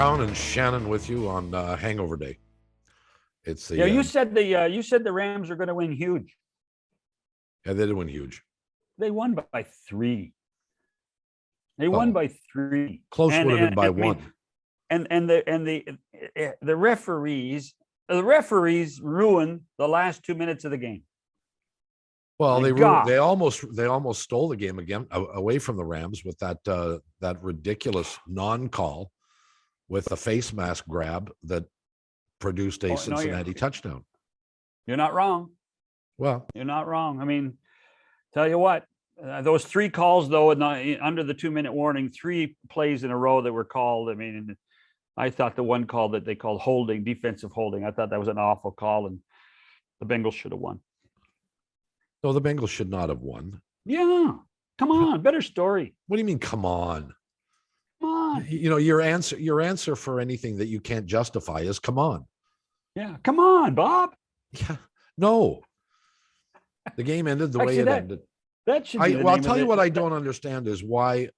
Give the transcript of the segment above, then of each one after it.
McCown and Shannon with you on Hangover Day. It's the you said the Rams are going to win huge. Yeah, they did win huge. They won by 3. They won by 3. Close would have been by 1. And the referees ruined the last 2 minutes of the game. Well, they almost stole the game again away from the Rams with that ridiculous non-call with a face mask grab that produced a Cincinnati touchdown. You're not wrong. Well, you're not wrong. I mean, tell you what, those 3 calls though, under the 2-minute warning, 3 plays in a row that were called. I mean, I thought the one call that they called holding, defensive holding, I thought that was an awful call, and the Bengals should have won. No, the Bengals should not have won. Yeah, come on, better story. What do you mean, come on? Come on. You know, your answer for anything that you can't justify is come on. Yeah, come on, Bob. Yeah, no. The game ended the way it ended. That should be I'll tell you what I don't understand is why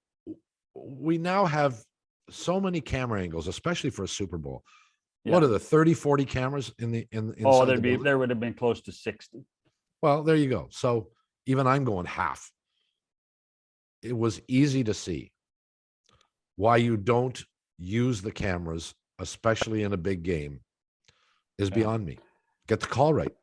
we now have so many camera angles, especially for a Super Bowl. Yeah. What are the 30, 40 cameras in there would have been close to 60. Well, there you go. So even I'm going half. It was easy to see why you don't use the cameras, especially in a big game, is beyond me. Get the call right.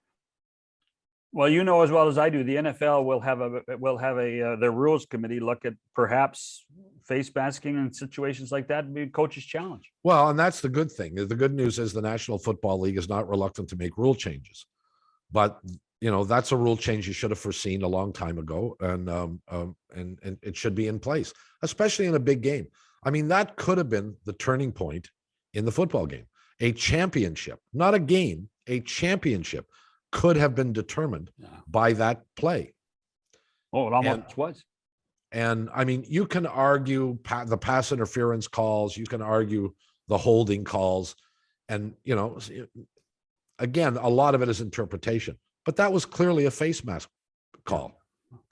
Well, you know as well as I do, the NFL will have their rules committee look at perhaps face masking and situations like that and be a coach's challenge. Well, and that's the good thing. The good news is the National Football League is not reluctant to make rule changes, but you know that's a rule change you should have foreseen a long time ago, and it should be in place, especially in a big game. I mean, that could have been the turning point in the football game. A championship, not a game, a championship could have been determined by that play. Oh, it almost was. And I mean, you can argue the pass interference calls, you can argue the holding calls, and you know, again, a lot of it is interpretation. But that was clearly a face mask call.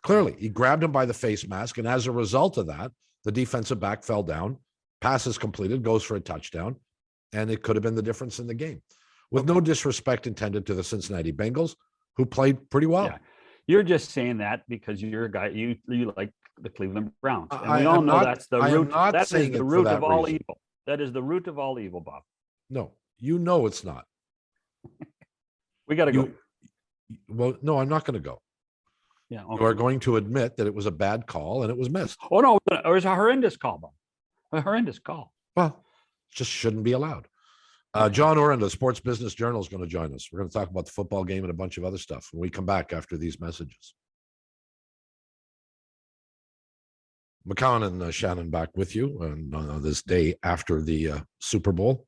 Clearly, he grabbed him by the face mask, and as a result of that, the defensive back fell down, pass is completed, goes for a touchdown, and it could have been the difference in the game. With no disrespect intended to the Cincinnati Bengals, who played pretty well. Yeah. You're just saying that because you're a guy, you like the Cleveland Browns. And we all know that's the root. That is the root of all evil. That is the root of all evil, Bob. No, you know it's not. We got to go. Well, no, I'm not going to go. Yeah, okay. You are going to admit that it was a bad call and it was missed. Oh, no, it was a horrendous call, Bob. A horrendous call. Well, it just shouldn't be allowed. John Ourand, the Sports Business Journal, is going to join us. We're going to talk about the football game and a bunch of other stuff when we come back after these messages. McCown and Shannon back with you on this day after the Super Bowl.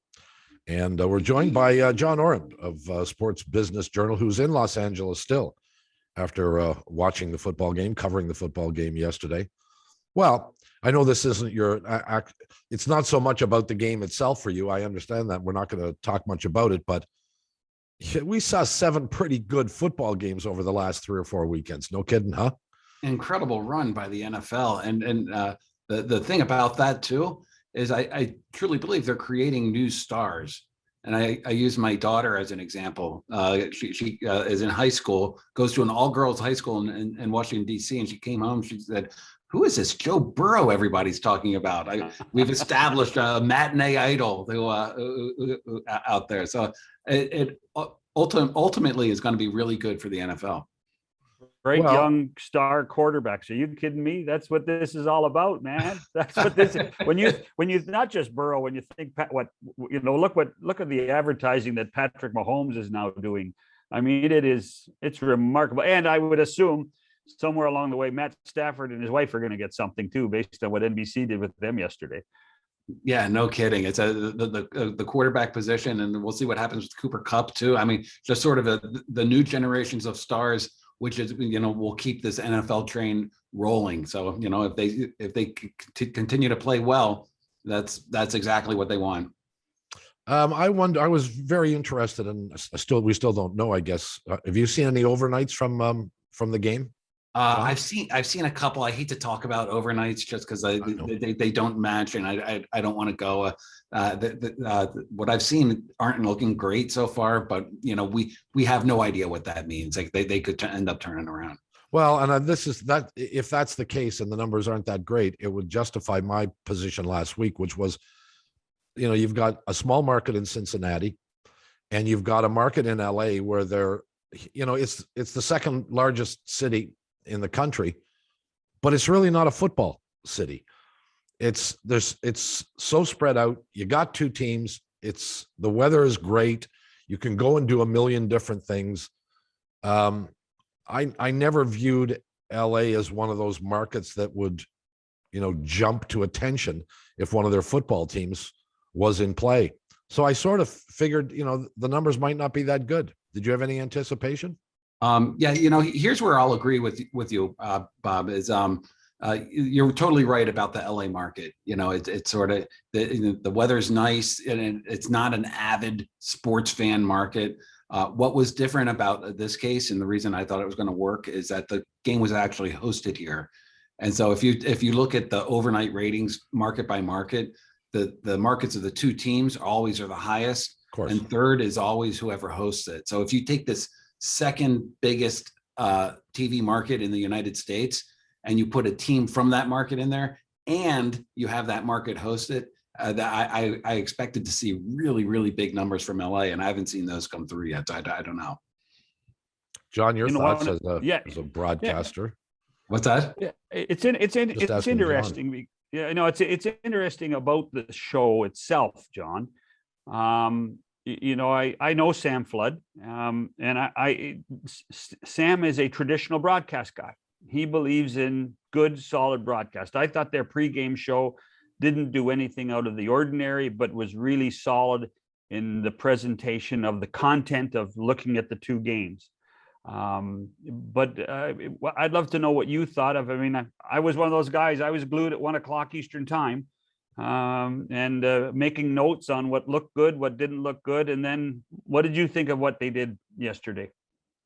And we're joined by John Ourand of Sports Business Journal, who's in Los Angeles still after watching the football game, covering the football game yesterday. Well, I know this isn't it's not so much about the game itself for you. I understand that. We're not going to talk much about it, but we saw 7 pretty good football games over the last 3 or 4 weekends. No kidding, huh? Incredible run by the NFL. And the thing about that too, is I truly believe they're creating new stars. And I use my daughter as an example. She is in high school, goes to an all-girls high school in Washington, D.C., and she came home, she said, who is this Joe Burrow everybody's talking about? We've established a matinee idol out there. So it ultimately is going to be really good for the NFL. Great young star quarterbacks. Are you kidding me? That's what this is all about, man. That's what this is. When you not just Burrow, when you think look at the advertising that Patrick Mahomes is now doing. I mean, it's remarkable. And I would assume somewhere along the way, Matt Stafford and his wife are going to get something too, based on what NBC did with them yesterday. Yeah, no kidding. It's the quarterback position, and we'll see what happens with Cooper Kupp too. I mean, just sort of the new generations of stars, which is, will keep this NFL train rolling. So, if they continue to play well, that's exactly what they want. I was very interested in, we still don't know, I guess. Have you seen any overnights from the game? I've seen a couple. I hate to talk about overnights just because know. they don't match, and I don't want to go. What I've seen aren't looking great so far, but we have no idea what that means. Like they could end up turning around. Well, and this is that if that's the case and the numbers aren't that great, it would justify my position last week, which was, you've got a small market in Cincinnati, and you've got a market in LA where it's the second largest city in the country, but it's really not a football city. It's so spread out. You got two teams. The weather is great. You can go and do a million different things. I never viewed LA as one of those markets that would, jump to attention if one of their football teams was in play. So I sort of figured, the numbers might not be that good. Did you have any anticipation? Yeah, here's where I'll agree with you, Bob, is you're totally right about the LA market. It's sort of the weather's nice, and it's not an avid sports fan market. What was different about this case, and the reason I thought it was going to work, is that the game was actually hosted here. And so if you look at the overnight ratings market by market, the markets of the two teams always are the highest, Of course. and third is always whoever hosts it. So if you take this second biggest TV market in the United States and you put a team from that market in there, and you have that market hosted, I expected to see really, really big numbers from LA, and I haven't seen those come through yet. So I don't know. John, your thoughts as a broadcaster? Yeah. What's that? Yeah, it's interesting. John. It's interesting about the show itself, John. I know Sam Flood, and Sam is a traditional broadcast guy. He believes in good, solid broadcast. I thought their pregame show didn't do anything out of the ordinary, but was really solid in the presentation of the content of looking at the two games. But I'd love to know what you thought of. I mean, I was one of those guys. I was glued at 1:00 Eastern time, and making notes on what looked good, what didn't look good. And then what did you think of what they did yesterday?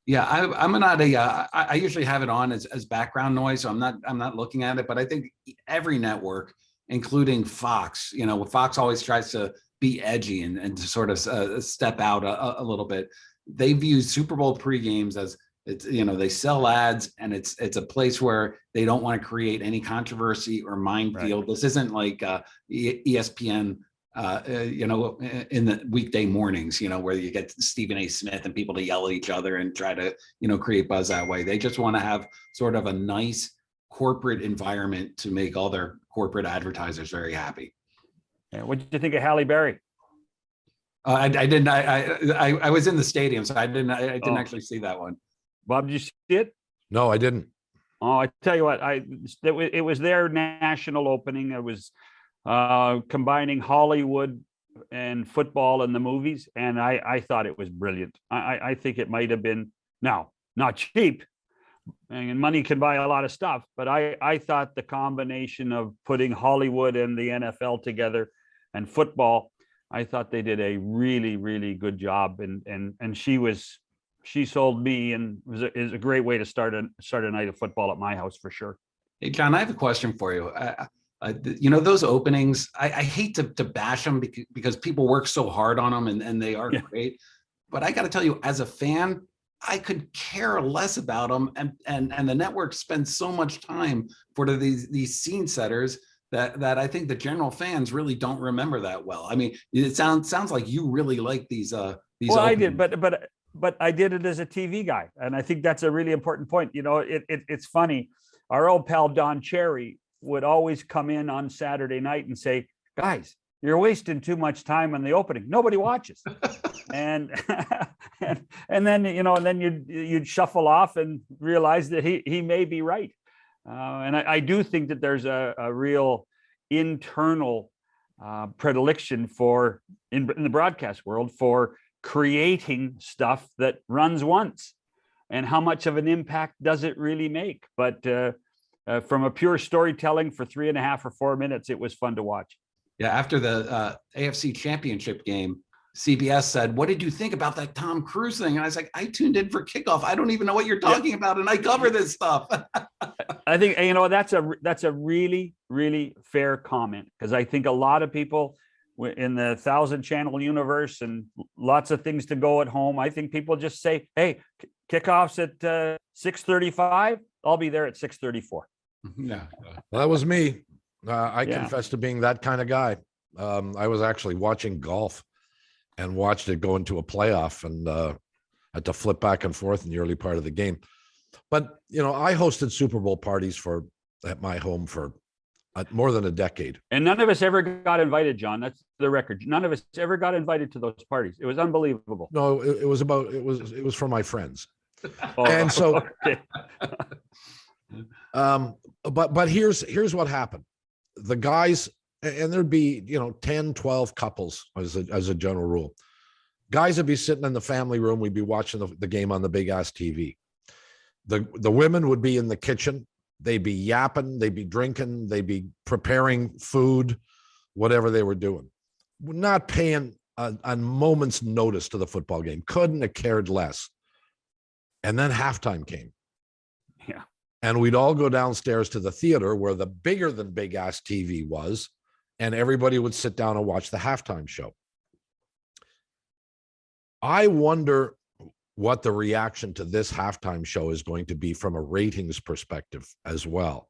Yeah, I'm not I usually have it on as background noise, so I'm not looking at it. But I think every network, including Fox, Fox always tries to be edgy and to sort of step out a little bit. They view Super Bowl pre-games as they sell ads, and it's a place where they don't want to create any controversy or minefield. Right. This isn't like ESPN, in the weekday mornings, where you get Stephen A. Smith and people to yell at each other and try to, create buzz that way. They just want to have sort of a nice corporate environment to make all their corporate advertisers very happy. Yeah, what did you think of Halle Berry? I didn't. I was in the stadium, so I didn't actually see that one. Bob, did you see it? No, I didn't. Oh, I tell you what, it was their national opening. It was combining Hollywood and football and the movies, and I thought it was brilliant. I think it might have been, now not cheap, and money can buy a lot of stuff, but I thought the combination of putting Hollywood and the NFL together and football, I thought they did a really, really good job, and she sold me, and is a great way to start a night of football at my house for sure. Hey, John, I have a question for you. Those openings, I hate to bash them because people work so hard on them, and they are great. But I got to tell you, as a fan, I could care less about them, and the network spends so much time for these scene setters that I think the general fans really don't remember that well. I mean, it sounds like you really like these. Well, openings. I did, but I did it as a TV guy, and I think that's a really important point. It's funny. Our old pal Don Cherry would always come in on Saturday night and say, "Guys, you're wasting too much time on the opening. Nobody watches." and then you'd shuffle off and realize that he may be right. And I do think that there's a real internal predilection in the broadcast world for creating stuff that runs once, and how much of an impact does it really make? But from a pure storytelling for 3.5 or 4 minutes, it was fun to watch. Yeah, after the AFC Championship game, CBS said, "What did you think about that Tom Cruise thing?" And I was like, "I tuned in for kickoff. I don't even know what you're talking about, and I cover this stuff." I think, you know, that's a really, really fair comment, because I think a lot of people in the 1,000-channel universe and lots of things to go at home, I think people just say, "Hey, kickoffs at 6:35. I'll be there at 6:34." Yeah, Well, that was me. I Yeah. confess to being that kind of guy. I was actually watching golf and watched it go into a playoff, and had to flip back and forth in the early part of the game. But, you know, I hosted Super Bowl parties at my home for more than a decade. And none of us ever got invited, John. That's the record. None of us ever got invited to those parties. It was unbelievable. No, it was for my friends. Oh, And so, okay. but here's what happened. The guys, and there'd be, you know, 10, 12 couples as a general rule. Guys would be sitting in the family room. We'd be watching the game on the big ass TV. The women would be in the kitchen. They'd be yapping, they'd be drinking, they'd be preparing food, whatever they were doing. Not paying a moment's notice to the football game. Couldn't have cared less. And then halftime came. Yeah. And we'd all go downstairs to the theater where the bigger than big ass TV was, and everybody would sit down and watch the halftime show. I wonder what the reaction to this halftime show is going to be from a ratings perspective as well.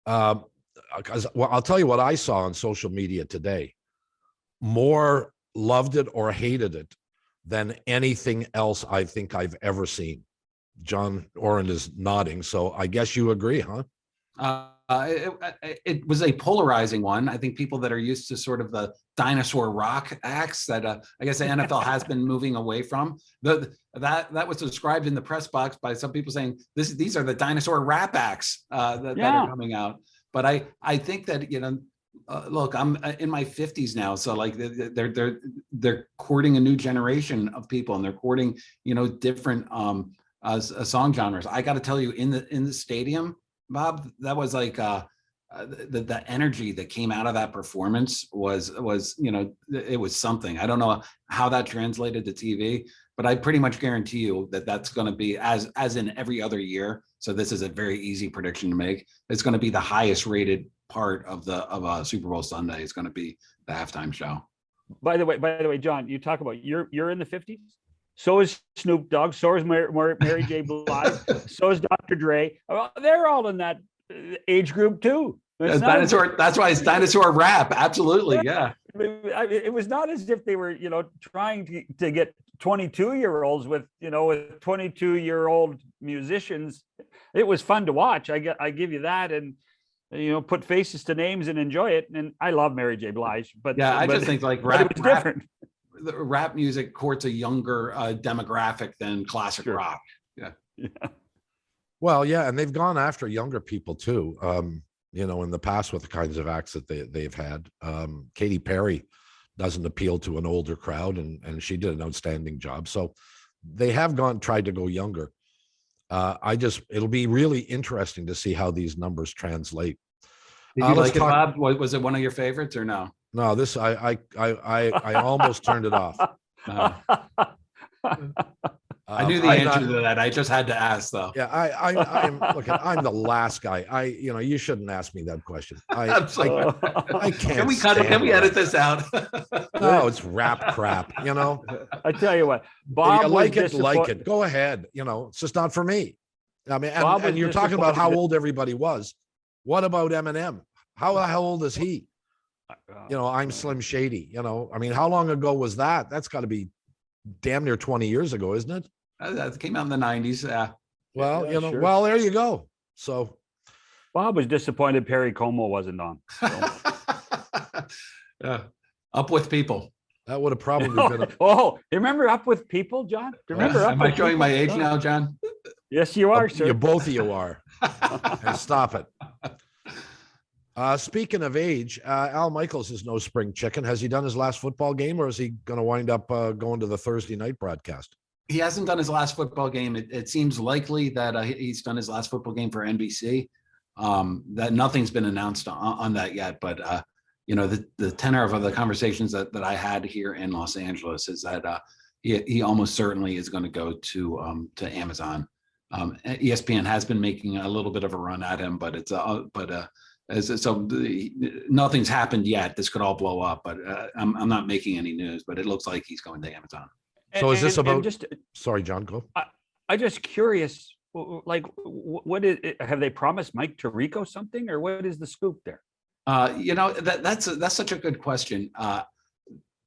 Because I'll tell you what I saw on social media today. More loved it or hated it than anything else I think I've ever seen. John Ourand is nodding, so I guess you agree, huh? It was a polarizing one. I think people that are used to sort of the dinosaur rock acts that I guess the NFL has been moving away from. That was described in the press box by some people saying these are the dinosaur rap acts that are coming out. But I think that, you know, look, I'm in my 50s now, so like they're courting a new generation of people, and they're courting, you know, different song genres. I got to tell you, in the stadium, Bob, that was like the energy that came out of that performance was, you know, it was something. I don't know how that translated to TV, but I pretty much guarantee you that that's going to be as in every other year. So this is a very easy prediction to make. It's going to be the highest rated part of Super Bowl Sunday. Is going to be the halftime show. By the way, John, you talk about you're in the 50s. So is Snoop Dogg. So is Mary J. Blige. So is Dr. Dre. Well, they're all in that age group too. Dinosaur. That's why it's dinosaur rap. Absolutely, yeah. It was not as if they were, you know, trying to get 22-year-olds with 22-year-old musicians. It was fun to watch. I give you that, and you know, put faces to names and enjoy it. And I love Mary J. Blige, but yeah, I just think like rap was different. The rap music courts a younger demographic than classic rock. Yeah. Well, yeah, and they've gone after younger people too. You know, in the past with the kinds of acts that they've had. Katy Perry doesn't appeal to an older crowd, and she did an outstanding job. So they have tried to go younger. It'll be really interesting to see how these numbers translate. Did you like it, Bob? Was it one of your favorites or no? No, this I almost turned it off. I knew the answer to that. I just had to ask, though. Yeah, I'm the last guy. You shouldn't ask me that question. I can't. Can we edit this out? No, it's rap crap. You know. I tell you what, Bob, you like it. Go ahead. You know, it's just not for me. I mean, and you're talking about how old everybody was. What about Eminem? How old is he? You know, I'm Slim Shady. You know, I mean, how long ago was that? That's got to be damn near 20 years ago, isn't it? That came out in the 90s. Well, you know, sure. Well, there you go. So Bob was disappointed Perry Como wasn't on. So. Up with People. That would have probably been. You remember Up with People, John? Do you remember? Am I showing my age now, John? Yes, you are, sir. Both of you are. And stop it. Speaking of age, Al Michaels is no spring chicken. Has he done his last football game, or is he going to wind up going to the Thursday night broadcast? He hasn't done his last football game. It seems likely that he's done his last football game for NBC. That nothing's been announced on that yet, but the tenor of the conversations that I had here in Los Angeles is that he almost certainly is going to go to Amazon. ESPN has been making a little bit of a run at him, but nothing's happened yet. This could all blow up, but I'm not making any news. But it looks like he's going to Amazon. So is this about? Just, sorry, John, go. I just curious. Like, what is? Have they promised Mike Tirico something, or what is the scoop there? That's such a good question.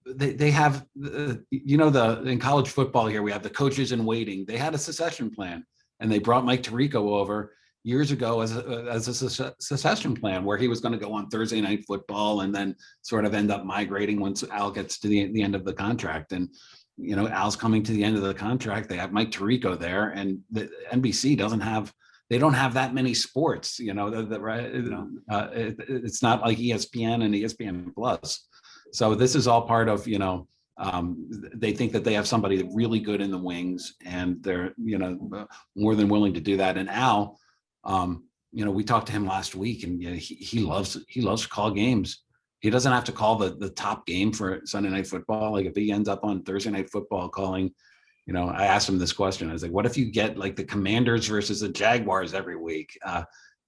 They have, in college football here, we have the coaches in waiting. They had a succession plan, and they brought Mike Tirico over years ago as a succession plan where he was going to go on Thursday Night Football and then sort of end up migrating once Al gets to the end of the contract. And, Al's coming to the end of the contract. They have Mike Tirico there, and the NBC they don't have that many sports, it's not like ESPN and ESPN Plus. So this is all part of, they think that they have somebody really good in the wings, and they're, more than willing to do that. And Al, we talked to him last week, and he loves to call games. He doesn't have to call the top game for Sunday Night Football. Like if he ends up on Thursday Night Football calling, I asked him this question. I was like, what if you get like the Commanders versus the Jaguars every week?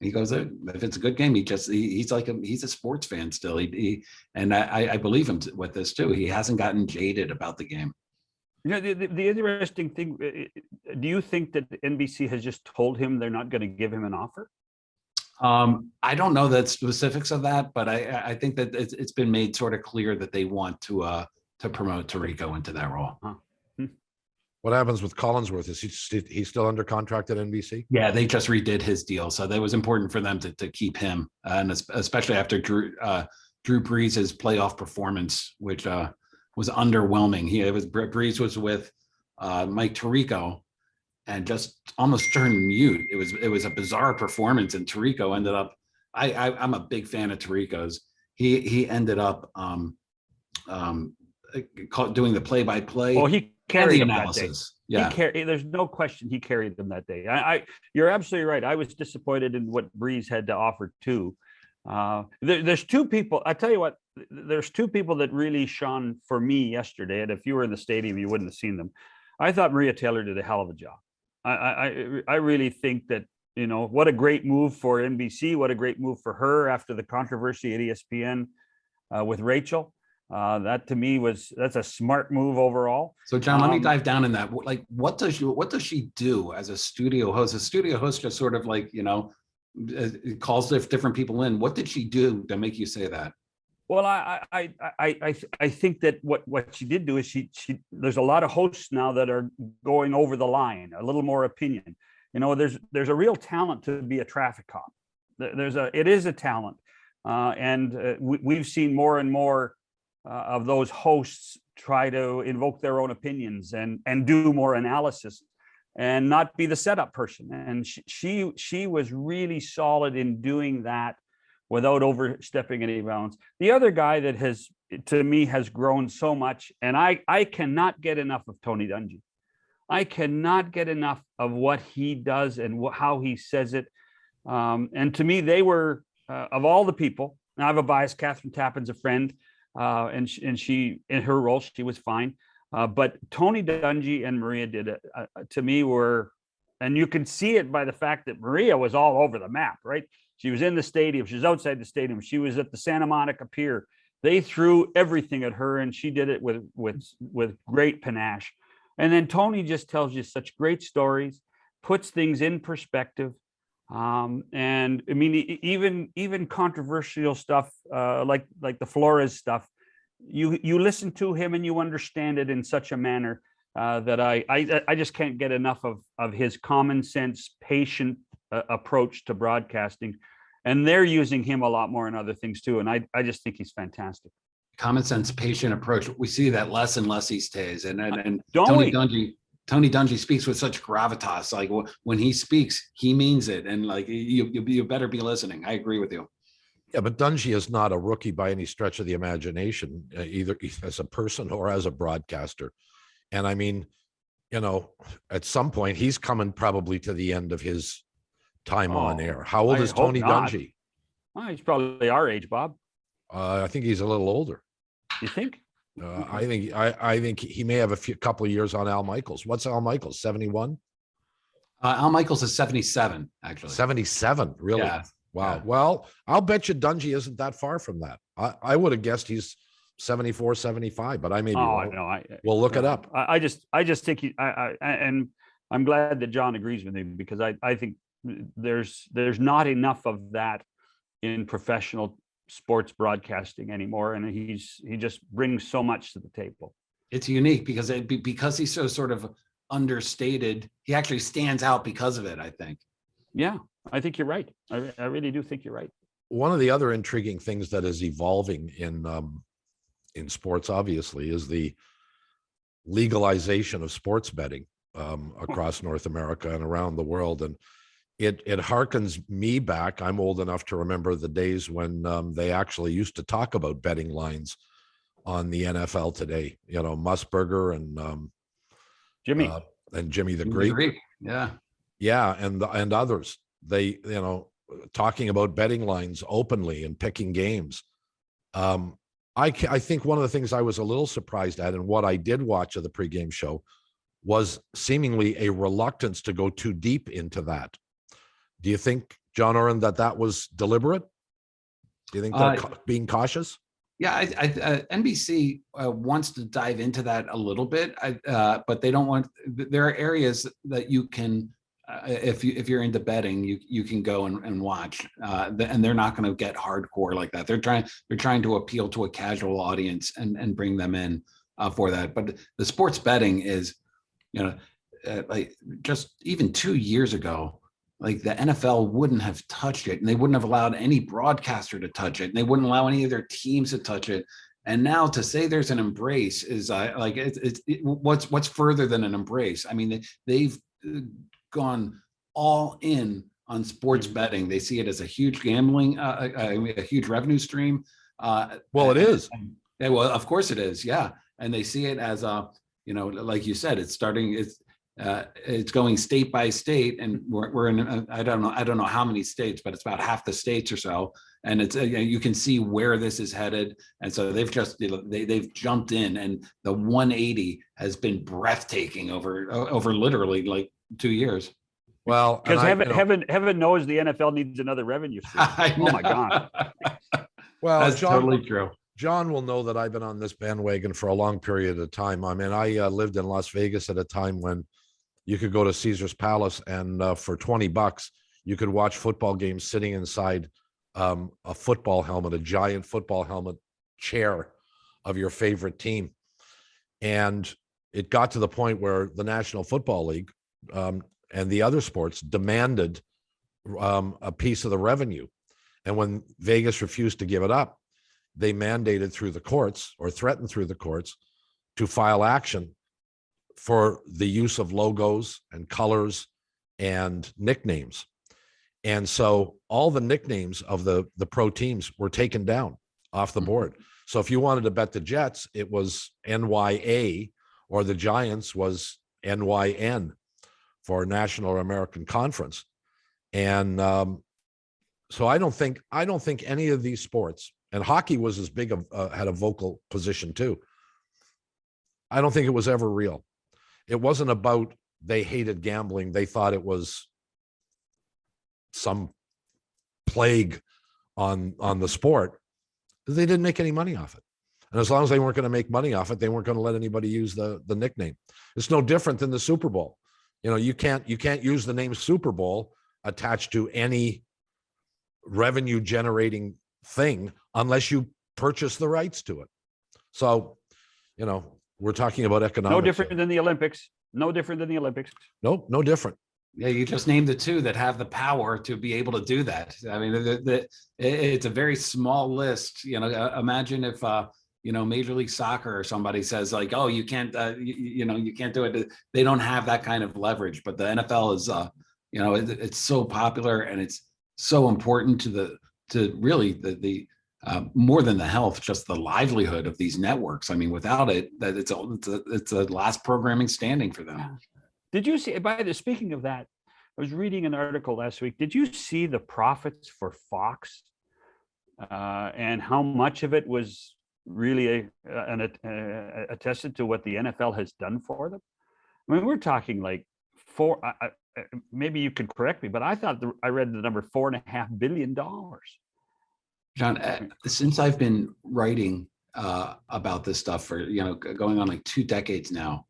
He goes, if it's a good game, he's a sports fan still. And I believe him with this too. He hasn't gotten jaded about the game. The interesting thing, do you think that NBC has just told him they're not going to give him an offer? I don't know the specifics of that, but I think that it's been made sort of clear that they want to promote Tirico into that role. Huh. What happens with Collinsworth? Is he's still under contract at NBC? Yeah, they just redid his deal, so that was important for them to keep him, and especially after Drew Brees' playoff performance, which was underwhelming. Brees was with Mike Tirico, and just almost turned mute. It was a bizarre performance, and Tirico ended up. I'm a big fan of Tirico's. He ended up doing the play-by-play. Well, he carried the analysis. Yeah, there's no question he carried them that day. You're absolutely right. I was disappointed in what Brees had to offer too. There's two people. I tell you what. There's two people that really shone for me yesterday, and if you were in the stadium, you wouldn't have seen them. I thought Maria Taylor did a hell of a job. I really think that, what a great move for NBC. What a great move for her after the controversy at ESPN with Rachel. That to me that's a smart move overall. So John, let me dive down in that. Like, what does she do as a studio host? A studio host just sort of like, calls different people in. What did she do to make you say that? Well, I think that what she did do is she there's a lot of hosts now that are going over the line, a little more opinion. There's a real talent to be a traffic cop. It is a talent, and we've seen more and more of those hosts try to invoke their own opinions and do more analysis and not be the setup person. And she was really solid in doing that without overstepping any bounds. The other guy that has grown so much, and I cannot get enough of Tony Dungy. I cannot get enough of what he does and how he says it. And to me, they were, of all the people, now I have a bias, Catherine Tappan's a friend, and she, in her role, she was fine. But Tony Dungy and Maria did it, to me were, and you can see it by the fact that Maria was all over the map, right? She was in the stadium. She was outside the stadium. She was at the Santa Monica Pier. They threw everything at her, and she did it with great panache. And then Tony just tells you such great stories, puts things in perspective. And I mean, even controversial stuff like the Flores stuff, you listen to him and you understand it in such a manner that I just can't get enough of his common sense, patient approach to broadcasting. And they're using him a lot more in other things too. And I just think he's fantastic. Common sense, patient approach. We see that less and less these days. And Tony Dungy speaks with such gravitas. Like when he speaks, he means it. And like you better be listening. I agree with you. Yeah, but Dungy is not a rookie by any stretch of the imagination, either as a person or as a broadcaster. And I mean, at some point he's coming probably to the end of his time on air. How old is Tony Dungy? He's probably our age, Bob. I think he's a little older. You think? I think he may have a couple of years on Al Michaels. What's Al Michaels? 71? Al Michaels is 77, actually. 77, really? Yeah. Wow. Yeah. Well, I'll bet you Dungy isn't that far from that. I would have guessed he's 74, 75, but I may be wrong. No, we'll look it up. I just think and I'm glad that John agrees with me, because I think there's not enough of that in professional sports broadcasting anymore, and he just brings so much to the table. It's unique because he's so sort of understated. He actually stands out because of it, I think. Yeah, I think you're right. I really do think you're right. One of the other intriguing things that is evolving in sports, obviously, is the legalization of sports betting across North America and around the world. And it harkens me back. I'm old enough to remember the days when they actually used to talk about betting lines on the NFL Today. You know, Musburger and Jimmy the Greek. Yeah, and others. They, talking about betting lines openly and picking games. I think one of the things I was a little surprised at, and what I did watch of the pregame show, was seemingly a reluctance to go too deep into that. Do you think, John Ourand, that was deliberate? Do you think they're being cautious? Yeah, NBC wants to dive into that a little bit, but they don't want. There are areas that you can, if you're into betting, you can go and watch, and they're not going to get hardcore like that. They're trying to appeal to a casual audience and bring them in for that. But the sports betting is, like just even 2 years ago, like the NFL wouldn't have touched it, and they wouldn't have allowed any broadcaster to touch it, and they wouldn't allow any of their teams to touch it. And now to say there's an embrace is what's further than an embrace? I mean, they've gone all in on sports betting. They see it as a huge gambling, a huge revenue stream. Well, it is. Yeah, well, of course it is. Yeah, and they see it as like you said, it's going state by state, and we're in I don't know how many states, but it's about half the states or so, and it's you can see where this is headed, and so they've just they've jumped in, and the 180 has been breathtaking over literally like 2 years. Well, because heaven knows the NFL needs another revenue stream. Oh my God. Well, that's totally true. John will know that I've been on this bandwagon for a long period of time. I mean, I lived in Las Vegas at a time when you could go to Caesar's Palace, and for $20, you could watch football games sitting inside a football helmet, a giant football helmet chair of your favorite team. And it got to the point where the National Football League and the other sports demanded a piece of the revenue. And when Vegas refused to give it up, they mandated through the courts, or threatened through the courts, to file action for the use of logos and colors and nicknames. And so all the nicknames of the pro teams were taken down off the board. So if you wanted to bet the Jets, it was NYA, or the Giants was NYN for National or American Conference. And so I don't think any of these sports, and hockey was as big of had a vocal position too. I don't think it was ever real. It wasn't about they hated gambling. They thought it was some plague on the sport. They didn't make any money off it. And as long as they weren't going to make money off it, they weren't going to let anybody use the nickname. It's no different than the Super Bowl. You can't use the name Super Bowl attached to any revenue generating thing unless you purchase the rights to it. So, we're talking about economics. No different than the Olympics. No different than the Olympics. No different. Yeah, you just named the two that have the power to be able to do that. I mean, it's a very small list. Imagine if Major League Soccer or somebody says like, "Oh, you can't, you can't do it." They don't have that kind of leverage. But the NFL is, it's so popular, and it's so important to really the more than the health, just the livelihood of these networks. I mean, without it, that it's a last programming standing for them. Did you see, speaking of that, I was reading an article last week. Did you see the profits for Fox and how much of it was really attested to what the NFL has done for them. I mean, we're talking like maybe you could correct me, but I thought I read the number $4.5 billion. John, since I've been writing about this stuff for, going on like 2 decades now,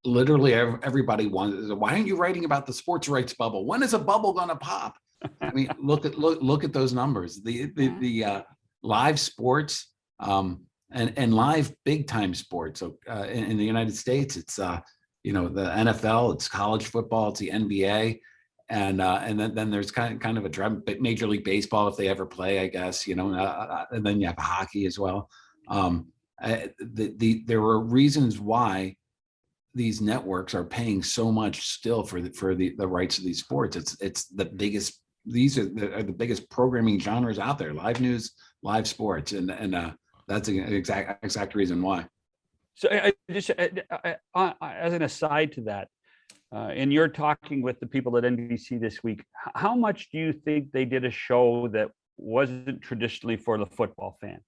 literally everybody wants, why aren't you writing about the sports rights bubble? When is a bubble going to pop? I mean, look at those numbers. The live sports and live big time sports. So in the United States, it's the NFL, it's college football, it's the NBA, and then there's kind of a Major League Baseball if they ever play, I guess. And then you have hockey as well. There were reasons why these networks are paying so much still for the rights of these sports. It's the biggest. These are the biggest programming genres out there: live news, live sports, and that's an exact reason why. So just as an aside to that, in your talking with the people at NBC this week, how much do you think they did a show that wasn't traditionally for the football fan?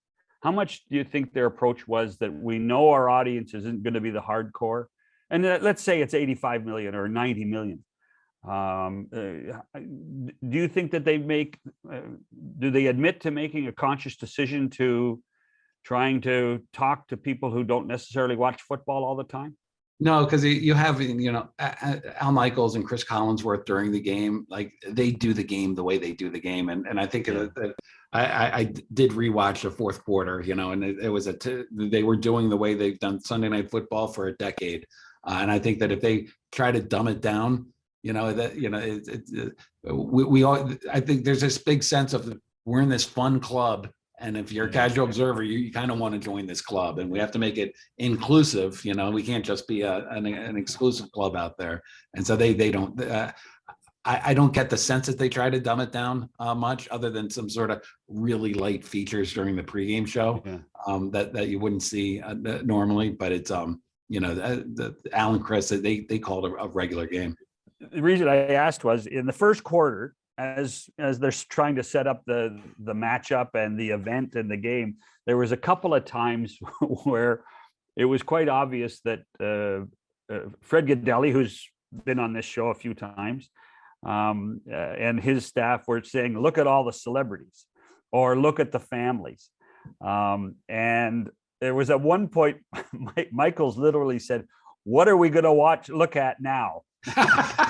How much do you think their approach was that we know our audience isn't going to be the hardcore? And let's say it's 85 million or 90 million. Do you think that do they admit to making a conscious decision to trying to talk to people who don't necessarily watch football all the time? No, because you have, Al Michaels and Chris Collinsworth during the game, like they do the game the way they do the game. And I think I did rewatch the fourth quarter, and it was they were doing the way they've done Sunday Night Football for a decade. And I think that if they try to dumb it down, I think there's this big sense of we're in this fun club. And if you're a casual observer, you kind of want to join this club, and we have to make it inclusive. We can't just be an exclusive club out there. And so they don't. I don't get the sense that they try to dumb it down much, other than some sort of really light features during the pregame show that you wouldn't see normally. But it's the Al and Chris, they called a regular game. The reason I asked was in the first quarter, as they're trying to set up the matchup and the event and the game, there was a couple of times where it was quite obvious that Fred Gaudelli, who's been on this show a few times, and his staff were saying, look at all the celebrities or look at the families. And there was at one point, Michaels literally said, what are we going to look at now?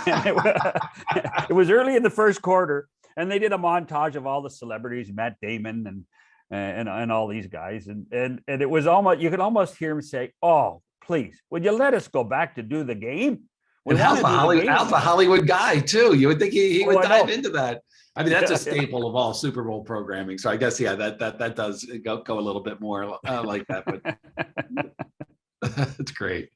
It was early in the first quarter, and they did a montage of all the celebrities, Matt Damon and all these guys, and it was almost, you could almost hear him say, "Oh, please, would you let us go back to do the game?" And Al's a Hollywood guy too. You would think he would dive into that. I mean, that's a staple of all Super Bowl programming. So I guess that does go a little bit more like that, but it's great.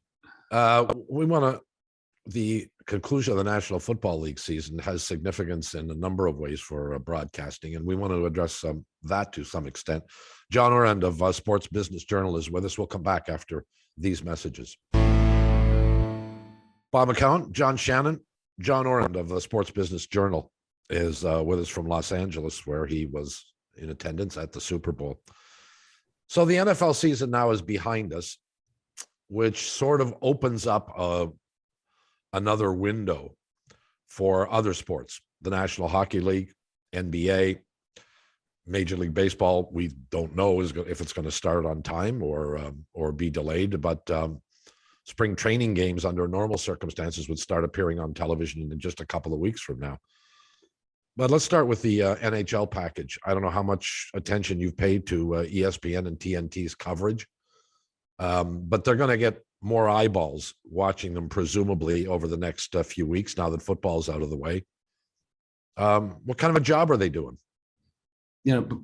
The conclusion of the National Football League season has significance in a number of ways for broadcasting, and we want to address that to some extent. John Ourand of Sports Business Journal is with us. We'll come back after these messages. Bob McCown, John Shannon, John Ourand of the Sports Business Journal is with us from Los Angeles, where he was in attendance at the Super Bowl. So the NFL season now is behind us, which sort of opens up another window for other sports. The National Hockey League, NBA, Major League Baseball, we don't know if it's going to start on time or be delayed, but spring training games under normal circumstances would start appearing on television in just a couple of weeks from now. But let's start with the NHL package. I don't know how much attention you've paid to ESPN and TNT's coverage, but they're going to get more eyeballs watching them, presumably over the next few weeks, now that football's out of the way. What kind of a job are they doing?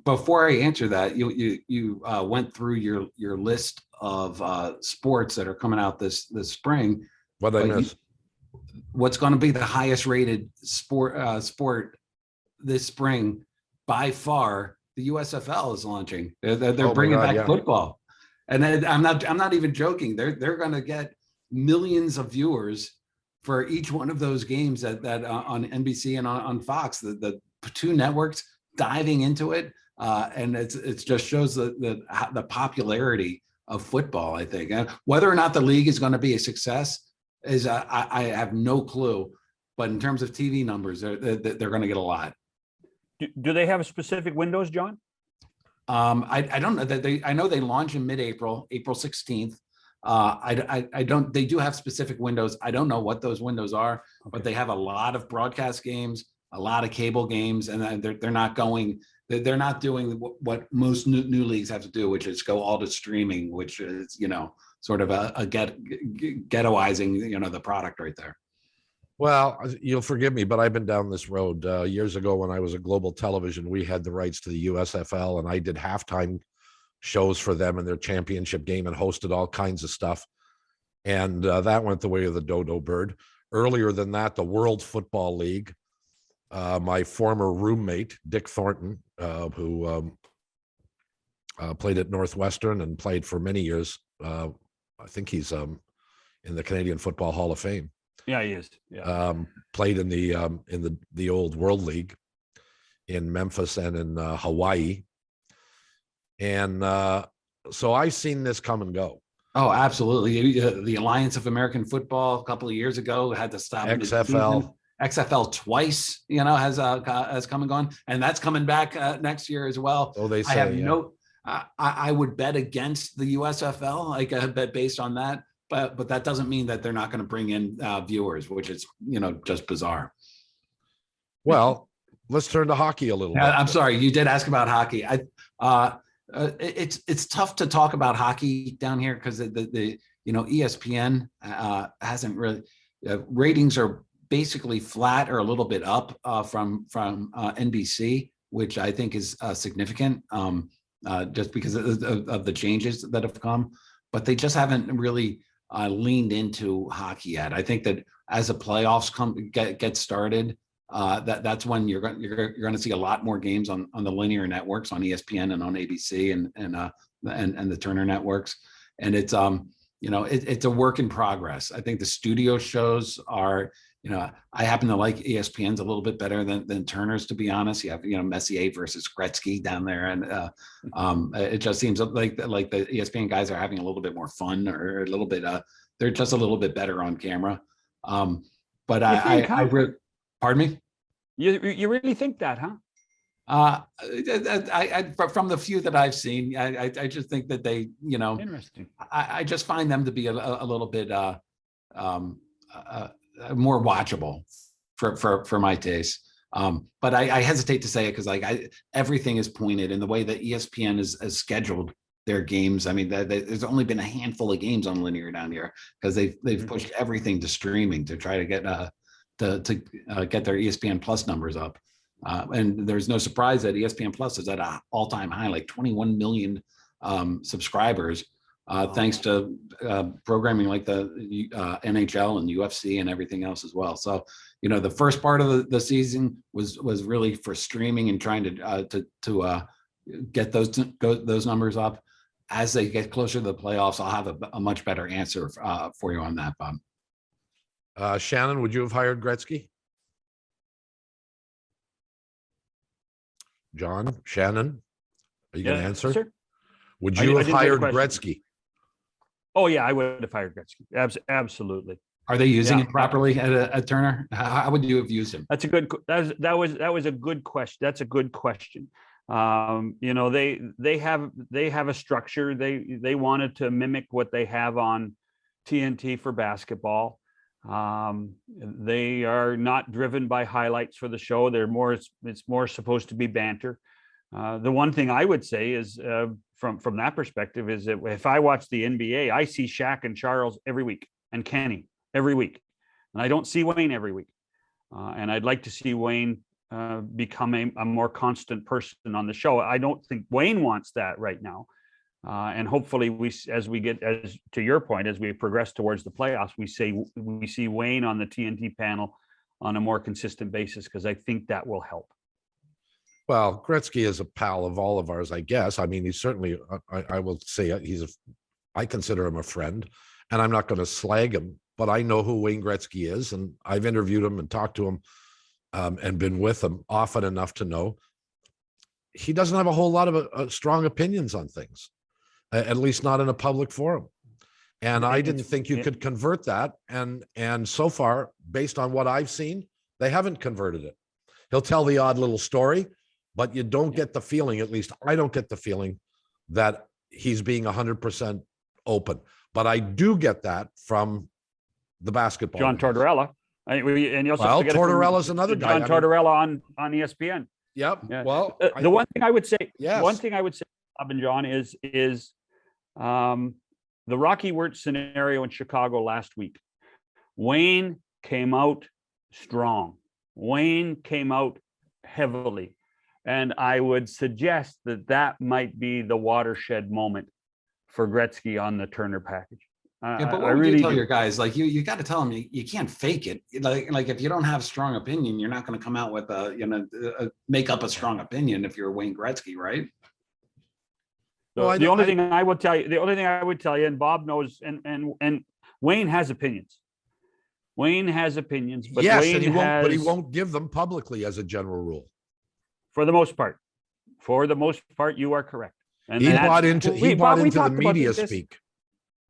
Before I answer that, you went through your list of sports that are coming out this spring. What did I miss? What's going to be the highest rated sport this spring by far? The USFL is launching. They're bringing back football. And I'm not even joking. They're going to get millions of viewers for each one of those games that on NBC and on Fox. The two networks diving into it. And it just shows the popularity of football, I think. And whether or not the league is going to be a success is I have no clue. But in terms of TV numbers, they're going to get a lot. Do they have specific windows, John? I don't know that I know they launch in mid-April, April 16th. I don't, they do have specific windows. I don't know what those windows are, but they have a lot of broadcast games, a lot of cable games, and they're not going, they're not doing what most new leagues have to do, which is go all to streaming, which is, sort of a ghettoizing, the product right there. Well, you'll forgive me, but I've been down this road. Years ago when I was a Global Television, we had the rights to the USFL, and I did halftime shows for them in their championship game and hosted all kinds of stuff. And that went the way of the dodo bird. Earlier than that, the World Football League, my former roommate, Dick Thornton, who played at Northwestern and played for many years. I think he's in the Canadian Football Hall of Fame. Yeah, he is. Yeah. Played in the old World League in Memphis and in Hawaii. And so I've seen this come and go. Oh, absolutely. The Alliance of American Football a couple of years ago had to stop. XFL twice, has come and gone, and that's coming back next year as well. Oh, they say. I have I would bet against the USFL, like I bet based on that, but that doesn't mean that they're not going to bring in viewers, which is just bizarre. Well, let's turn to hockey a little bit. I'm sorry, you did ask about hockey. It's tough to talk about hockey down here because the ESPN hasn't really ratings are basically flat or a little bit up from NBC, which I think is significant just because of the changes that have come, but they just haven't really leaned into hockey yet. I think that as the playoffs get started, that's when you're going to see a lot more games on the linear networks, on ESPN and on ABC and the Turner networks. And it's it's a work in progress. I think the studio shows are, I happen to like ESPN's a little bit better than Turner's, to be honest. You have Messier versus Gretzky down there, and it just seems like the ESPN guys are having a little bit more fun, or a little bit they're just a little bit better on camera. But pardon me? You really think that, huh? From the few that I've seen, I just think that they, Interesting. I just find them to be a little bit more watchable for my taste. But I hesitate to say it because everything is pointed in the way that ESPN is scheduled their games. I mean, there's only been a handful of games on linear down here because they've pushed everything to streaming to try to get get their ESPN Plus numbers up. And there's no surprise that ESPN Plus is at an all-time high, like 21 million subscribers, thanks to programming like the NHL and UFC and everything else as well. So, the first part of the season was really for streaming and trying to get those numbers up. As they get closer to the playoffs, I'll have a much better answer for you on that, Bob. Shannon, would you have hired Gretzky? John, Shannon, are you going to answer? Sir? Would you have hired Gretzky? Oh yeah, I would have hired Gretzky. Absolutely. Are they using it properly at Turner? How would you have used him? That's a good. That was a good question. That's a good question. They have a structure. They wanted to mimic what they have on TNT for basketball. They are not driven by highlights for the show. It's more supposed to be banter. The one thing I would say is from that perspective is that if I watch the NBA, I see Shaq and Charles every week and Kenny every week, and I don't see Wayne every week. And I'd like to see Wayne become a more constant person on the show. I don't think Wayne wants that right now. And hopefully as to your point, as we progress towards the playoffs, we see Wayne on the TNT panel on a more consistent basis, because I think that will help. Well, Gretzky is a pal of all of ours, I guess. I mean, he's certainly, I will say I consider him a friend, and I'm not going to slag him, but I know who Wayne Gretzky is, and I've interviewed him and talked to him and been with him often enough to know he doesn't have a whole lot of strong opinions on things, at least not in a public forum. And I didn't think you could convert that. And so far, based on what I've seen, they haven't converted it. He'll tell the odd little story, but you don't get the feeling, at least I don't get the feeling, that he's being 100% open. But I do get that from the basketball. John Tortorella. And you also Tortorella's another guy. John Tortorella on ESPN. Yep. Yeah. Well, the one thing I would say, yes. Bob and John, is the Rocky Wirtz scenario in Chicago last week. Wayne came out strong. Wayne came out heavily. And I would suggest that might be the watershed moment for Gretzky on the Turner package. Yeah, but what would you tell your guys? Like you got to tell them you can't fake it. Like if you don't have strong opinion, you're not going to come out with make up a strong opinion if you're Wayne Gretzky, right? So the only thing I would tell you, and Bob knows, and Wayne has opinions. Wayne has opinions, but yes, Wayne but he won't give them publicly as a general rule. For the most part, you are correct. And he bought into the media speak.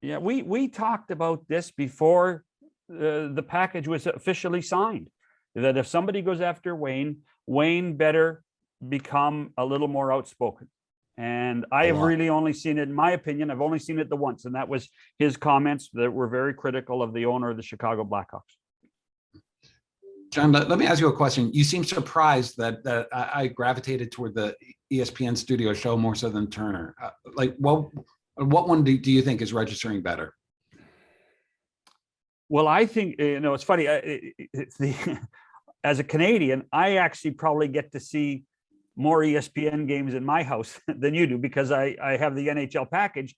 Yeah, we talked about this before the package was officially signed, that if somebody goes after Wayne better become a little more outspoken. And I have really only seen it, in my opinion, I've only seen it the once, and that was his comments that were very critical of the owner of the Chicago Blackhawks. John, let me ask you a question. You seem surprised that I gravitated toward the ESPN studio show more so than Turner. What one do you think is registering better? Well, I think, it's funny. As a Canadian, I actually probably get to see more ESPN games in my house than you do, because I have the NHL package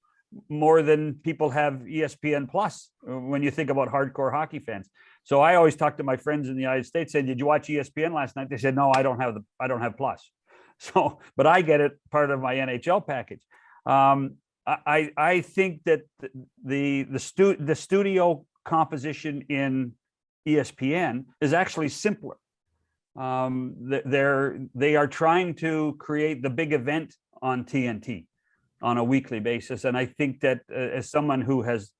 more than people have ESPN Plus when you think about hardcore hockey fans. So I always talk to my friends in the United States, saying, "Did you watch ESPN last night?" They said, "No, I don't have Plus." So, but I get it part of my NHL package. I think that the studio composition in ESPN is actually simpler. They are trying to create the big event on TNT on a weekly basis, and I think that as someone who has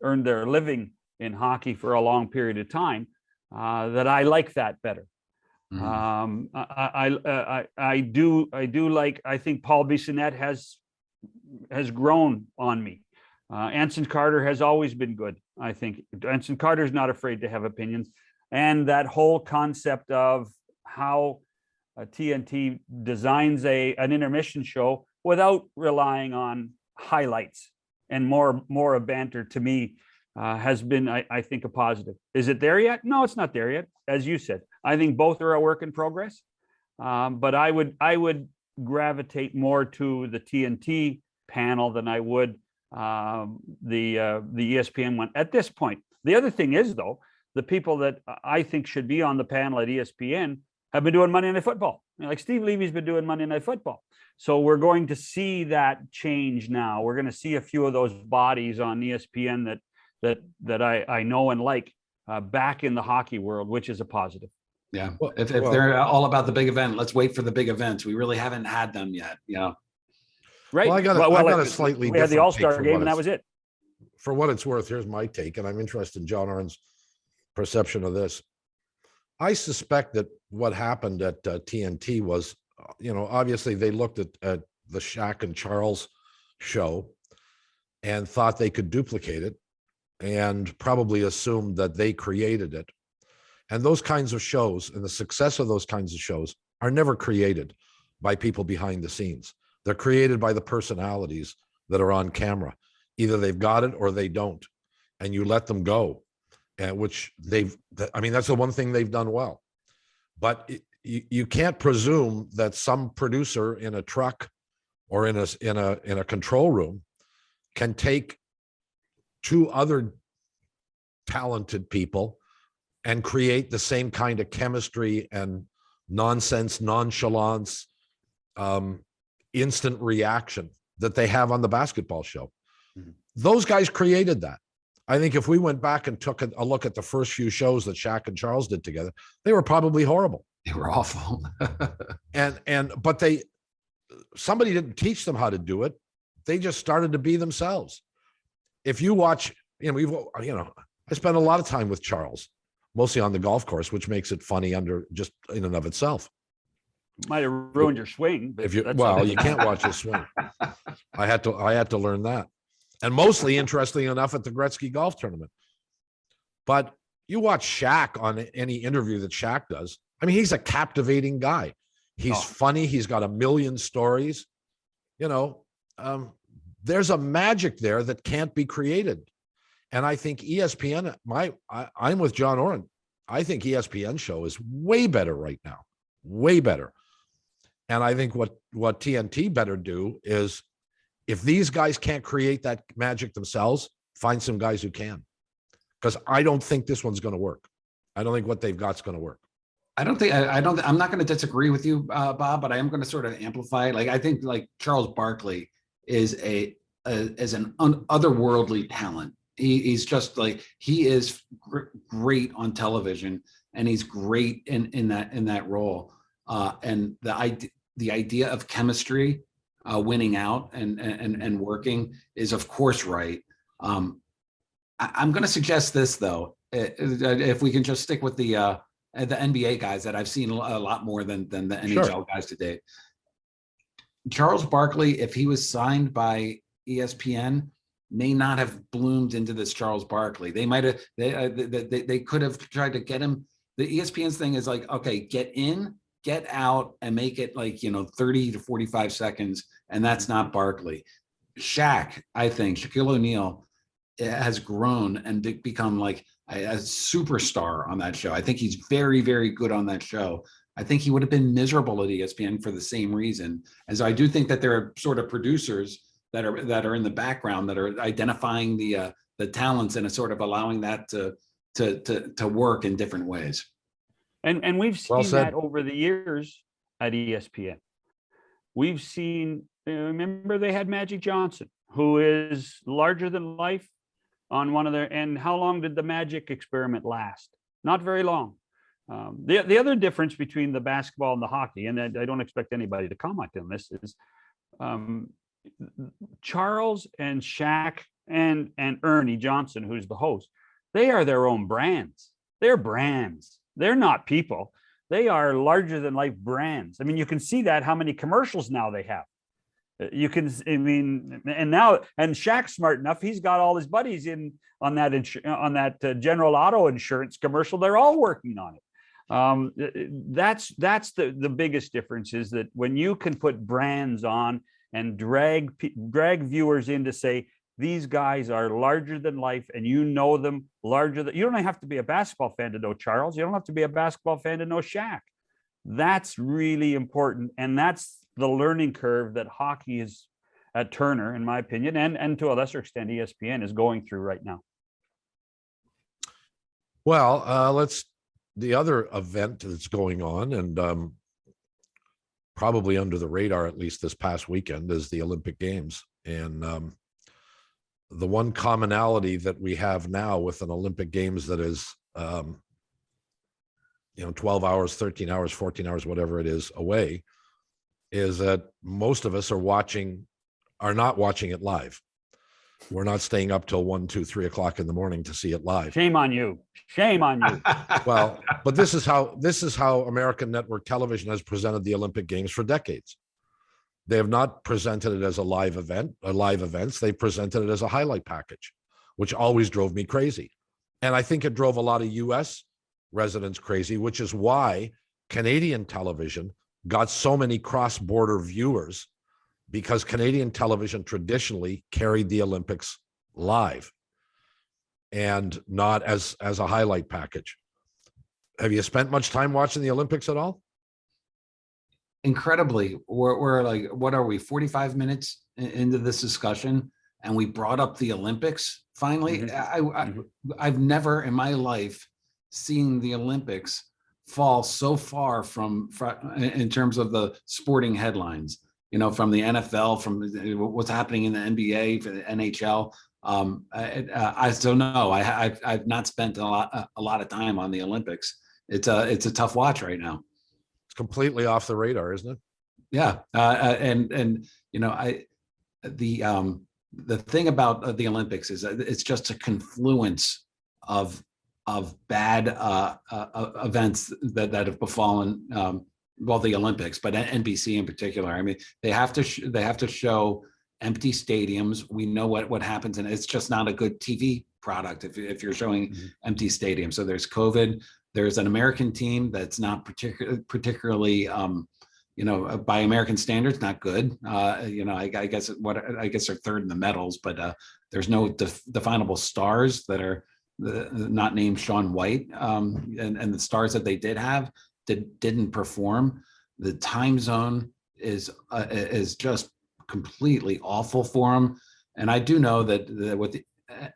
earned their living in hockey for a long period of time, that I like that better. Mm-hmm. I do like. I think Paul Bissonnette has grown on me. Anson Carter has always been good. I think Anson Carter is not afraid to have opinions, and that whole concept of how TNT designs an intermission show without relying on highlights and more of banter, to me, has been, I think, a positive. Is it there yet? No, it's not there yet. As you said, I think both are a work in progress. But I would gravitate more to the TNT panel than I would the ESPN one at this point. The other thing is, though, the people that I think should be on the panel at ESPN have been doing Monday Night Football. Like Steve Levy's been doing Monday Night Football. So we're going to see that change now. We're going to see a few of those bodies on ESPN that I know and like back in the hockey world, which is a positive. Yeah. If they're all about the big event, let's wait for the big events. We really haven't had them yet. Right. Well, I got a slightly we had the All-Star game and that was it. For what it's worth, here's my take, and I'm interested in John Ourand's perception of this. I suspect that what happened at TNT was, obviously they looked at the Shaq and Charles show and thought they could duplicate it and probably assumed that they created it. And those kinds of shows and the success of those kinds of shows are never created by people behind the scenes. They're created by the personalities that are on camera. Either they've got it or they don't, and you let them go, which that's the one thing they've done well. But you can't presume that some producer in a truck or in a control room can take two other talented people and create the same kind of chemistry and nonsense, nonchalance, instant reaction that they have on the basketball show. Mm-hmm. Those guys created that. I think if we went back and took a look at the first few shows that Shaq and Charles did together, they were probably horrible. They were awful. but somebody didn't teach them how to do it. They just started to be themselves. If you watch, I spent a lot of time with Charles, mostly on the golf course, which makes it funny just in and of itself. Might have ruined your swing. But you can't watch his swing. I had to learn that. And mostly, interestingly enough, at the Gretzky golf tournament. But you watch Shaq on any interview that Shaq does. I mean, he's a captivating guy. He's funny. He's got a million stories. There's a magic there that can't be created. And I think ESPN, I'm with John Ourand. I think ESPN show is way better right now, way better. And I think what TNT better do is, if these guys can't create that magic themselves, find some guys who can. Because I don't think this one's going to work. I don't think what they've got is going to work. I'm not going to disagree with you, Bob, but I am going to sort of amplify. Like, I think like Charles Barkley is an otherworldly talent. He's just like, he is great on television, and he's great in that role. And the idea of chemistry, winning out and working is of course right. I'm going to suggest this though, if we can just stick with the NBA guys that I've seen a lot more than the NHL guys today. Charles Barkley, if he was signed by ESPN, may not have bloomed into this Charles Barkley. They might have, they could have tried to get him. The ESPN's thing is like, okay, get in, get out, and make it like, 30 to 45 seconds. And that's not Barkley. Shaq, I think, Shaquille O'Neal has grown and become like a superstar on that show. I think he's very, very good on that show. I think he would have been miserable at ESPN for the same reason. And so I do think that there are sort of producers that are in the background that are identifying the talents and sort of allowing that to work in different ways. And we've seen that over the years at ESPN. We've seen, remember they had Magic Johnson, who is larger than life on one of their, and how long did the Magic experiment last? Not very long. The other difference between the basketball and the hockey, and I don't expect anybody to comment on this, is Charles and Shaq and Ernie Johnson, who's the host, they are their own brands. They're brands. They're not people. They are larger than life brands. I mean, you can see that how many commercials now they have. You can, and Shaq's smart enough. He's got all his buddies in on that General Auto Insurance commercial. They're all working on it. That's the biggest difference, is that when you can put brands on and drag viewers in to say, these guys are larger than life, and you know them larger than, you don't have to be a basketball fan to know Charles. You don't have to be a basketball fan to know Shaq. That's really important. And that's the learning curve that hockey is at Turner, in my opinion, and to a lesser extent, ESPN is going through right now. Well, the other event that's going on, and probably under the radar, at least this past weekend, is the Olympic Games. And the one commonality that we have now with an Olympic Games that is, 12 hours, 13 hours, 14 hours, whatever it is away, is that most of us are not watching it live. We're not staying up till 1, 2, 3 o'clock in the morning to see it live. Shame on you. Shame on you. Well, but this is how American network television has presented the Olympic Games for decades. They have not presented it as a live event, live events. They presented it as a highlight package, which always drove me crazy. And I think it drove a lot of US residents crazy, which is why Canadian television got so many cross-border viewers, because Canadian television traditionally carried the Olympics live and not as a highlight package. Have you spent much time watching the Olympics at all? Incredibly. We're like, what are we, 45 minutes into this discussion, and we brought up the Olympics finally? Mm-hmm. I've never in my life seen the Olympics fall so far from in terms of the sporting headlines, from the NFL, from what's happening in the NBA, for the NHL. I don't know. I've not spent a lot of time on the Olympics. It's a tough watch right now. It's completely off the radar, isn't it? Yeah, and you know, the thing about the Olympics is that it's just a confluence of bad events that have befallen well, the Olympics, but NBC in particular. I mean, they have to show empty stadiums. We know what happens, and it's just not a good TV product if you're showing empty stadiums. So there's COVID. There's an American team that's not particularly you know, by American standards, not good. You know, I guess they're third in the medals, but there's no definable stars that are not named Shaun White, and the stars that they did have didn't perform. The time zone is just completely awful for them. And I do know that with the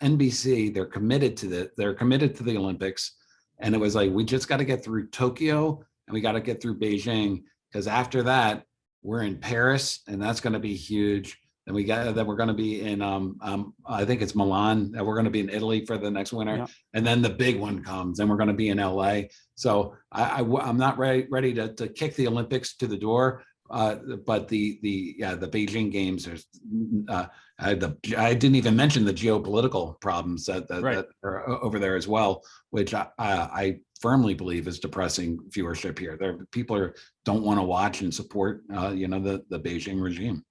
NBC, they're committed to the Olympics, and it was like, we just got to get through Tokyo and we got to get through Beijing, because after that we're in Paris, and that's going to be huge. Then we're going to be in I think it's Milan. We're going to be in Italy for the next winter, yeah. And then the big one comes, and we're going to be in LA. So I'm not ready to kick the Olympics to the door. But the Beijing games, I didn't even mention the geopolitical problems that are over there as well, which I firmly believe is depressing viewership here. People don't want to watch and support you know, the Beijing regime.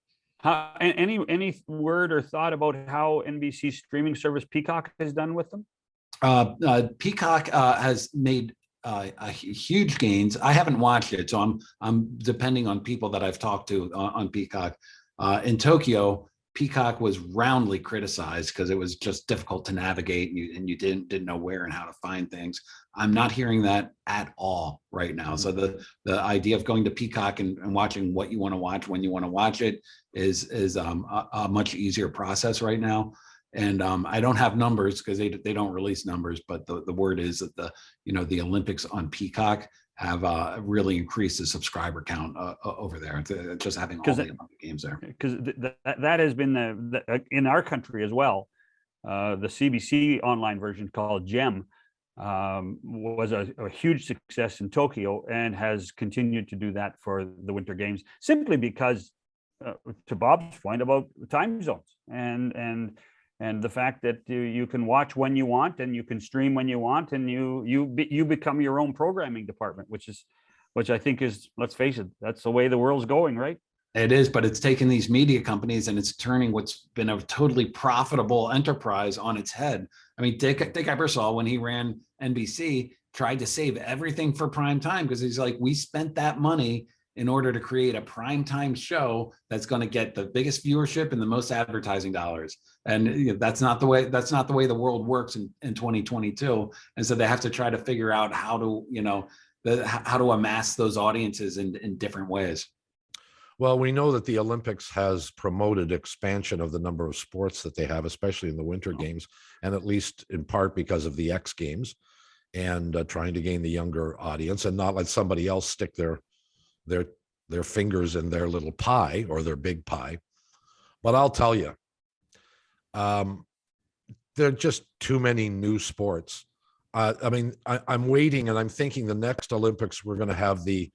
Any word or thought about how NBC streaming service Peacock has done with them? Peacock has made huge gains. I haven't watched it, so I'm depending on people that I've talked to on Peacock. In Tokyo, Peacock was roundly criticized because it was just difficult to navigate, and you didn't know where and how to find things. I'm not hearing that at all right now. So the idea of going to Peacock and watching what you want to watch when you want to watch it is a much easier process right now. And I don't have numbers because they don't release numbers, but the word is that the Olympics on Peacock have really increased the subscriber count over there. Just having all the Olympic games there. Because that has been in our country as well. The CBC online version called GEM was a huge success in Tokyo, and has continued to do that for the Winter Games, simply because, to Bob's point about time zones and the fact that you can watch when you want, and you can stream when you want, and you become your own programming department, which I think is, let's face it, that's the way the world's going, right? It is, but it's taken these media companies and it's turning what's been a totally profitable enterprise on its head. I mean, Dick Ebersol, when he ran NBC, tried to save everything for prime time, because he's like, we spent that money in order to create a primetime show that's going to get the biggest viewership and the most advertising dollars. And that's not the way the world works in 2022. And so they have to try to figure out how to amass those audiences in different ways. Well, we know that the Olympics has promoted expansion of the number of sports that they have, especially in the Winter Games, and at least in part because of the X Games, and trying to gain the younger audience and not let somebody else stick their fingers in their little pie or their big pie. But I'll tell you, there are just too many new sports. I mean, I'm waiting, and I'm thinking the next Olympics we're going to have the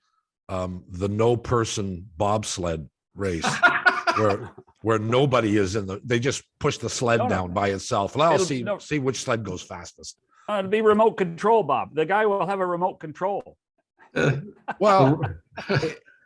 no-person bobsled race, where nobody is they just push the sled down by itself. Well, I'll see which sled goes fastest. It'll be remote control, Bob. The guy will have a remote control. Well,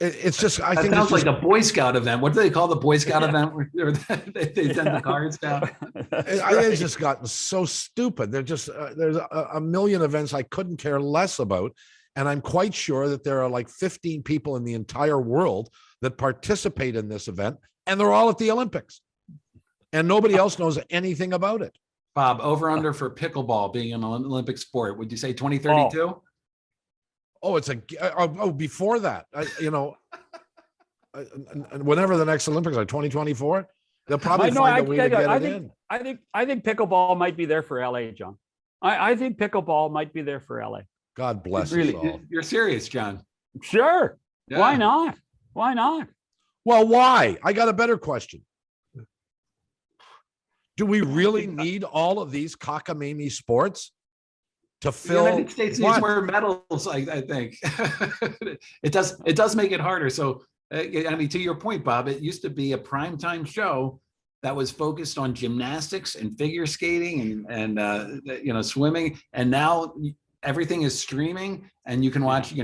it's just, I think sounds like a Boy Scout event. What do they call the Boy Scout event where they send the cards down? It's just gotten so stupid. There's a million events I couldn't care less about. And I'm quite sure that there are like 15 people in the entire world that participate in this event, and they're all at the Olympics, and nobody else knows anything about it. Bob, over under for pickleball being an Olympic sport, would you say 2032? Before that, whenever the next Olympics are, 2024, they'll probably find a way to get it in. I think pickleball might be there for LA, John. I think pickleball might be there for LA. God bless us all. You're serious, John? Sure. Yeah. Why not? Why not? Well, why? I got a better question. Do we really need all of these cockamamie sports to fill? The United States needs more medals, I think. It does make it harder. So I mean, to your point, Bob, it used to be a primetime show that was focused on gymnastics and figure skating and swimming. And now everything is streaming, and you can watch,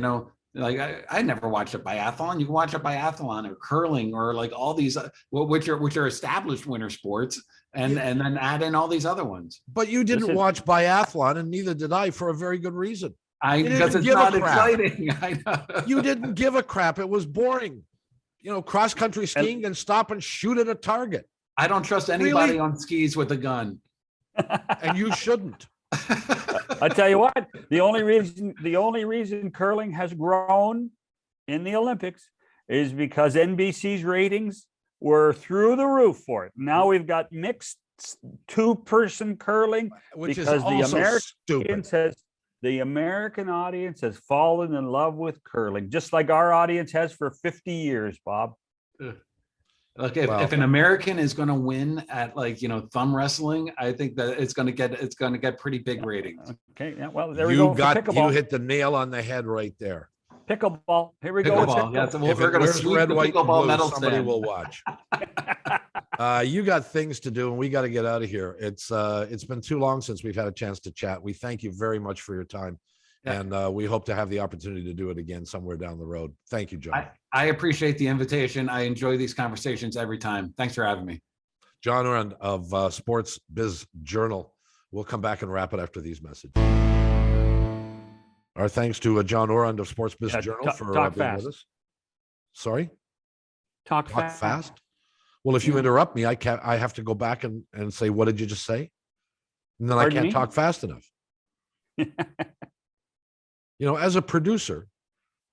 like I never watched a biathlon. You can watch a biathlon or curling or like all these, which are established winter sports, and then add in all these other ones. But you didn't watch biathlon, and neither did I, for a very good reason. Because it's not exciting. I know. You didn't give a crap. It was boring. Cross country skiing and stop and shoot at a target. I don't trust anybody on skis with a gun. And you shouldn't. I tell you what, the only reason curling has grown in the Olympics is because NBC's ratings were through the roof for it. Now we've got mixed 2-person curling, which because is also stupid. The American audience has fallen in love with curling, just like our audience has for 50 years, Bob. Look, if an American is going to win at thumb wrestling, I think that it's going to get pretty big ratings. Okay, yeah, well, there we go. You hit the nail on the head right there. Pickleball. Here we go. If we're going to sweep red, the white, pickleball and blue, medal somebody stand. will watch. You got things to do, and we got to get out of here. It's been too long since we've had a chance to chat. We thank you very much for your time, and we hope to have the opportunity to do it again somewhere down the road. Thank you, John. I appreciate the invitation. I enjoy these conversations every time. Thanks for having me. John Ourand of Sports Biz Journal. We'll come back and wrap it after these messages. Our thanks to John Ourand of Sports Biz Journal for talk being fast. with us. Sorry? Talk fast. Well, if you interrupt me, I have to go back and say, what did you just say? And then I can't talk fast enough. As a producer,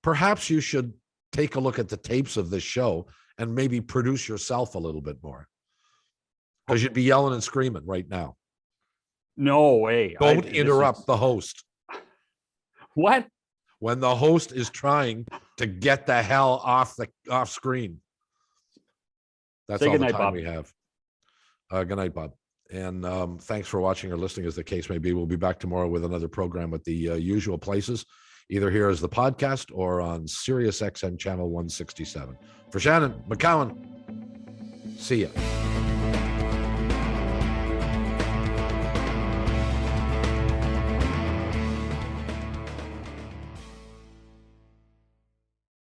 perhaps you should take a look at the tapes of this show and maybe produce yourself a little bit more. Because you'd be yelling and screaming right now. No way. Don't interrupt the host. What? When the host is trying to get the hell off screen. That's all the time we have. Good night, Bob. And thanks for watching or listening, as the case may be. We'll be back tomorrow with another program at the usual places, either here as the podcast or on Sirius XM channel 167. For Shannon McCowan, see ya.